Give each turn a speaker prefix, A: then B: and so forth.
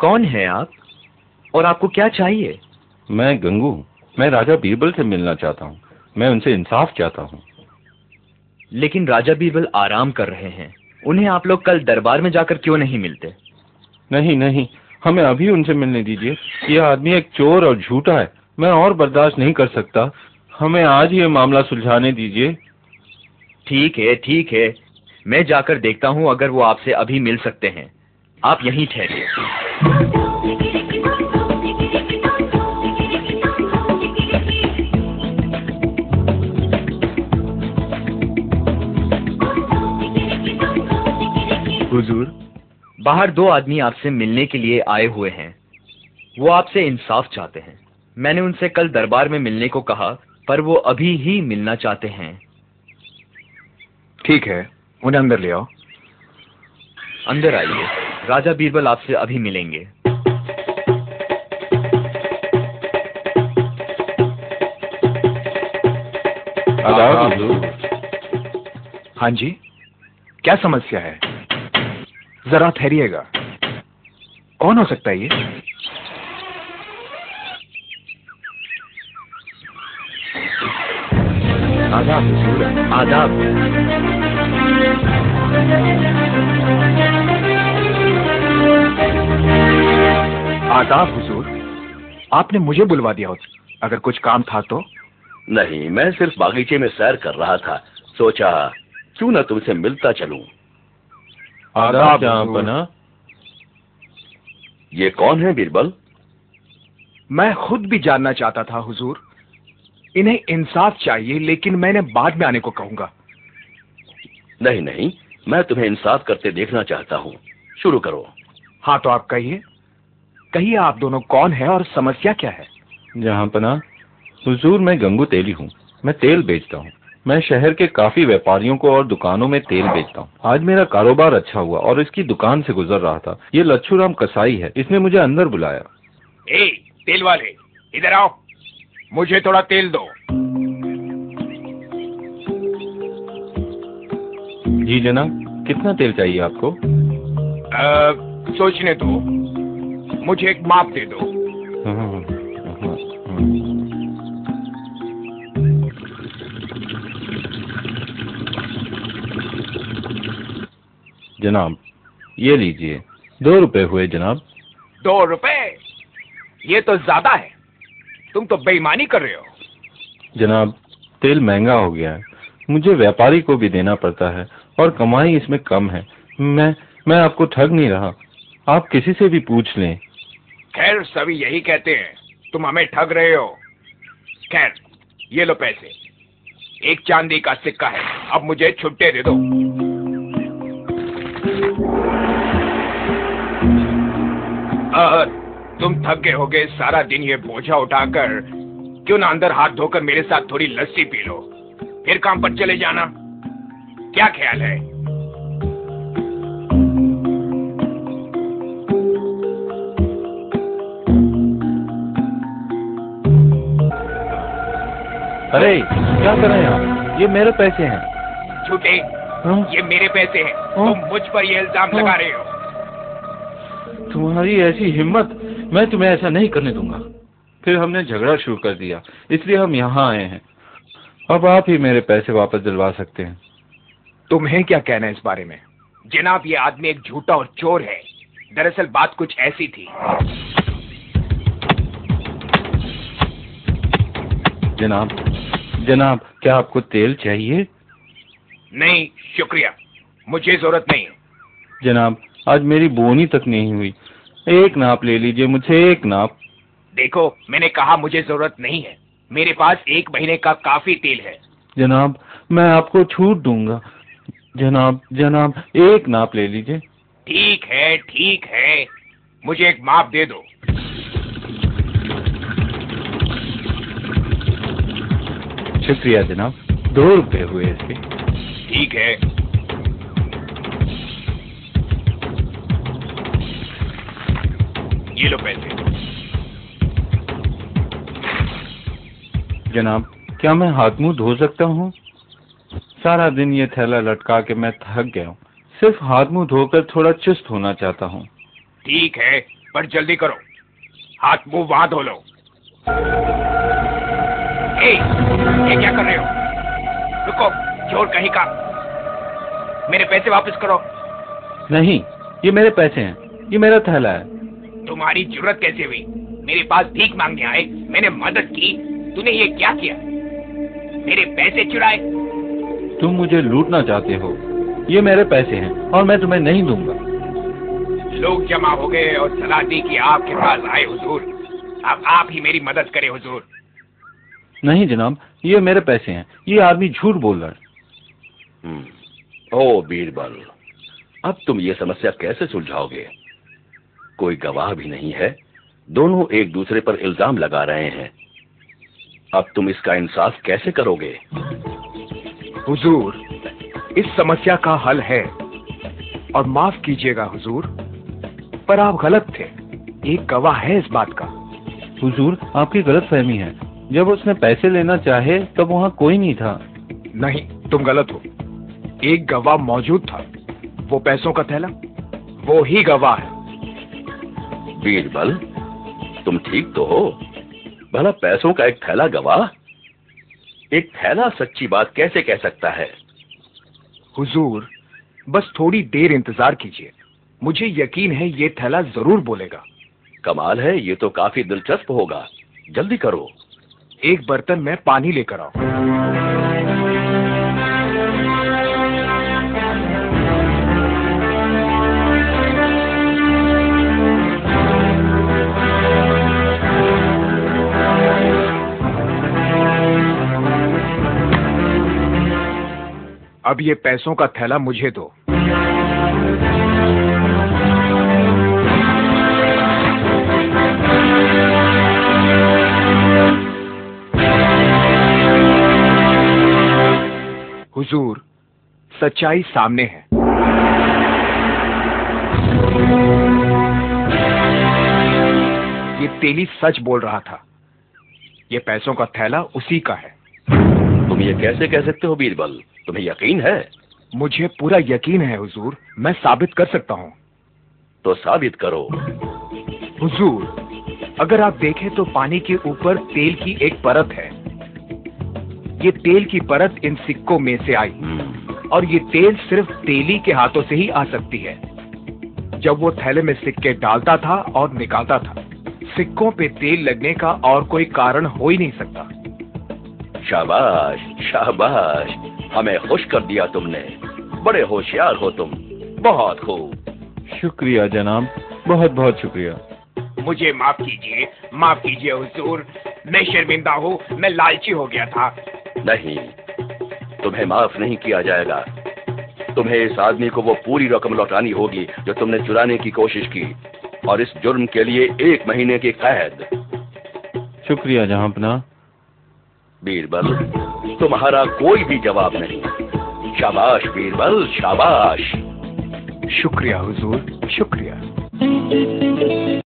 A: कौन है आप और आपको क्या चाहिए?
B: मैं गंगू, मैं राजा बीरबल से मिलना चाहता हूँ। मैं उनसे इंसाफ चाहता हूँ।
A: लेकिन राजा बीरबल आराम कर रहे हैं, उन्हें आप लोग कल दरबार में जाकर क्यों नहीं मिलते?
B: नहीं नहीं, हमें अभी उनसे मिलने दीजिए। यह आदमी एक चोर और झूठा है, मैं और बर्दाश्त नहीं कर सकता। हमें आज ये मामला सुलझाने दीजिए।
A: ठीक है, मैं जाकर देखता हूँ अगर वो आपसे अभी मिल सकते हैं। आप यहीं ठहरिए। हुजूर, बाहर दो आदमी आपसे मिलने के लिए आए हुए हैं। वो आपसे इंसाफ चाहते हैं। मैंने उनसे कल दरबार में मिलने को कहा, पर वो अभी ही मिलना चाहते हैं।
C: ठीक है, उन्हें अंदर ले आओ।
A: अंदर आइए, राजा बीरबल आपसे अभी मिलेंगे।
B: आदाब हुजूर।
C: हाँ जी, क्या समस्या है? जरा ठहरिएगा। कौन हो सकता है ये?
A: आदाब हुजूर, आदाब।
C: आदाब हुजूर, आपने मुझे बुलवा दिया होता, अगर कुछ काम था तो।
D: नहीं, मैं सिर्फ बागीचे में सैर कर रहा था, सोचा क्यों न तुमसे मिलता चलूं।
B: आदाब जहांपना।
D: ये कौन है बीरबल?
C: मैं खुद भी जानना चाहता था हुजूर। इन्हें इंसाफ चाहिए, लेकिन मैंने बाद में आने को कहूंगा।
D: नहीं नहीं, मैं तुम्हें इंसाफ करते देखना चाहता हूँ। शुरू करो।
C: हाँ तो आप कहिए, कहिए आप दोनों कौन है और समस्या क्या है?
B: जहांपना, हुजूर मैं गंगू तेली हूँ। मैं तेल बेचता हूँ। मैं शहर के काफी व्यापारियों को और दुकानों में तेल बेचता हूँ। आज मेरा कारोबार अच्छा हुआ और इसकी दुकान से गुजर रहा था। ये लच्छूराम कसाई है, इसने मुझे अंदर बुलाया।
C: ए, तेल वाले, इधर आओ, मुझे थोड़ा तेल दो।
B: जी जनाब, कितना तेल चाहिए आपको?
C: सोचने दो, मुझे एक माप दे दो।
B: जनाब, ये लीजिए। 2 रुपए हुए जनाब।
C: 2 रुपए? ये तो ज्यादा है, तुम तो बेईमानी कर रहे हो।
B: जनाब, तेल महंगा हो गया है, मुझे व्यापारी को भी देना पड़ता है और कमाई इसमें कम है। मैं आपको ठग नहीं रहा, आप किसी से भी पूछ लें।
C: खैर, सभी यही कहते हैं, तुम हमें ठग रहे हो। खैर, ये लो पैसे, एक चांदी का सिक्का है, अब मुझे छुट्टे दे दो। तुम थक गए होगे सारा दिन ये बोझा उठाकर, क्यों ना अंदर हाथ धोकर मेरे साथ थोड़ी लस्सी पी लो, फिर काम पर चले जाना। क्या ख्याल है?
B: अरे क्या कर रहे हैं आप? ये मेरे पैसे हैं।
C: झूठे, ये मेरे पैसे हैं। तुम मुझ पर ये इल्जाम लगा रहे हो।
B: तुम्हारी ऐसी हिम्मत, मैं तुम्हें ऐसा नहीं करने दूंगा। फिर हमने झगड़ा शुरू कर दिया, इसलिए हम यहाँ आए हैं। अब आप ही मेरे पैसे वापस दिलवा सकते हैं।
C: तुम्हें क्या कहना है इस बारे में? जनाब, ये आदमी एक झूठा और चोर है। दरअसल बात कुछ ऐसी थी।
B: जनाब, क्या आपको तेल चाहिए?
C: नहीं शुक्रिया, मुझे जरूरत नहीं है।
B: जनाब, आज मेरी बोनी तक नहीं हुई। एक नाप ले लीजिए, मुझे एक नाप।
C: देखो, मैंने कहा मुझे जरूरत नहीं है, मेरे पास 1 महीने का काफी तेल है।
B: जनाब, मैं आपको छूट दूंगा। जनाब, एक नाप ले लीजिए।
C: ठीक है, मुझे एक माप दे दो।
B: शुक्रिया जनाब, 2 रुपए हुए इसके।
C: ठीक है। ये लो पैसे।
B: जनाब, क्या मैं हाथ मुंह धो सकता हूँ? सारा दिन ये थैला लटका के मैं थक गया हूँ। सिर्फ हाथ मुंह धोकर थोड़ा चुस्त होना चाहता हूँ।
C: ठीक है, पर जल्दी करो, हाथ मुंह वहां धो लो। ये क्या कर रहे हो? रुको, चोर कहीं का, मेरे पैसे वापस करो।
B: नहीं, ये मेरे पैसे हैं, ये मेरा थैला है।
C: तुम्हारी जरूरत कैसे हुई? मेरे पास भीख मांगने आए, मैंने मदद की, तूने ये क्या किया? मेरे पैसे चुराए।
B: तुम मुझे लूटना चाहते हो? ये मेरे पैसे हैं और मैं तुम्हें नहीं दूंगा।
C: लोग जमा हो गए और सलाह दी कि आपके पास आए हुजूर, अब आप ही मेरी मदद करें हुजूर।
B: नहीं जनाब, ये मेरे पैसे हैं, ये आदमी झूठ बोल रहा है।
D: ओ बीरबल, अब तुम ये समस्या कैसे सुलझाओगे? कोई गवाह भी नहीं है, दोनों एक दूसरे पर इल्जाम लगा रहे हैं। अब तुम इसका इंसाफ कैसे करोगे?
C: हुजूर, इस समस्या का हल है, और माफ कीजिएगा हुजूर, पर आप गलत थे। एक गवाह है इस बात का।
B: हुजूर, आपकी गलतफहमी है। जब उसने पैसे लेना चाहे तब वहाँ कोई नहीं था।
C: नहीं, तुम गलत हो। एक गवाह मौजूद था, वो पैसों का थैला, वो ही गवाह है।
D: बीरबल, तुम ठीक तो हो? भला पैसों का एक थैला गवाह? एक थैला सच्ची बात कैसे कह सकता है?
C: हुजूर, बस थोड़ी देर इंतजार कीजिए, मुझे यकीन है ये थैला जरूर बोलेगा।
D: कमाल है, ये तो काफी दिलचस्प होगा। जल्दी करो।
C: एक बर्तन में पानी लेकर आओ। अब ये पैसों का थैला मुझे दो। हुजूर, सच्चाई सामने है। ये तेली सच बोल रहा था, ये पैसों का थैला उसी का है।
D: तुम ये कैसे कह सकते हो बीरबल? तुम्हें यकीन है?
C: मुझे पूरा यकीन है हुजूर, मैं साबित कर सकता हूँ।
D: तो साबित करो।
C: हुजूर, अगर आप देखें तो पानी के ऊपर तेल की एक परत है। ये तेल की परत इन सिक्कों में से आई, और ये तेल सिर्फ तेली के हाथों से ही आ सकती है। जब वो थैले में सिक्के डालता था और निकालता था, सिक्कों पे तेल लगने का और कोई कारण हो ही नहीं सकता।
D: शाबाश, शाबाश, हमें खुश कर दिया तुमने। बड़े होशियार हो तुम, बहुत खूब।
B: शुक्रिया जनाब, बहुत बहुत शुक्रिया।
C: मुझे माफ कीजिए हुजूर, मैं शर्मिंदा हूँ, मैं लालची हो गया था।
D: नहीं, तुम्हें माफ नहीं किया जाएगा। तुम्हें इस आदमी को वो पूरी रकम लौटानी होगी जो तुमने चुराने की कोशिश की, और इस जुर्म के लिए 1 महीने की कैद।
B: शुक्रिया जहांपनाह।
D: बीरबल, तुम्हारा कोई भी जवाब नहीं। शाबाश बीरबल, शाबाश।
C: शुक्रिया हुजूर, शुक्रिया।